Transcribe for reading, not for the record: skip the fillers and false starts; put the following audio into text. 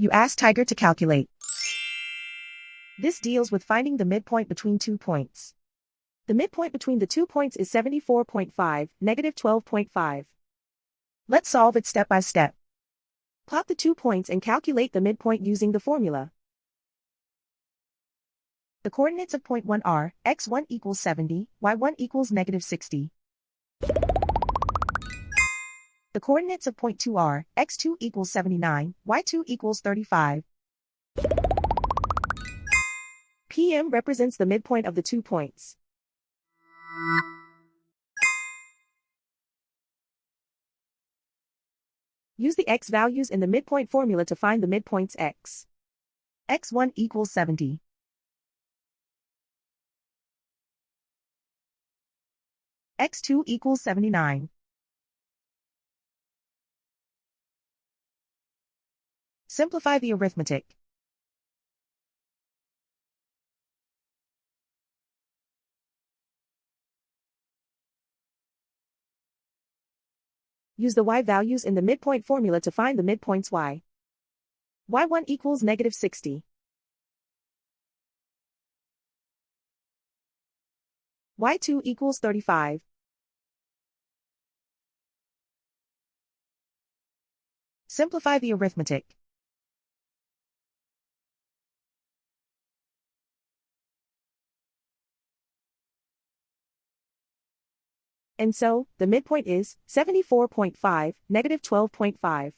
You ask Tiger to calculate. This deals with finding the midpoint between 2 points. The midpoint between the 2 points is 74.5, negative 12.5. Let's solve it step by step. Plot the 2 points and calculate the midpoint using the formula. The coordinates of point 1 are, x1 equals 70, y1 equals negative 60. The coordinates of point 2 are, x2 equals 79, y2 equals 35. PM represents the midpoint of the 2 points. Use the x values in the midpoint formula to find the midpoints x. x1 equals 70. x2 equals 79. Simplify the arithmetic. Use the y values in the midpoint formula to find the midpoints y. y1 equals negative 60. y2 equals 35. Simplify the arithmetic. And so, the midpoint is 74.5, negative 12.5.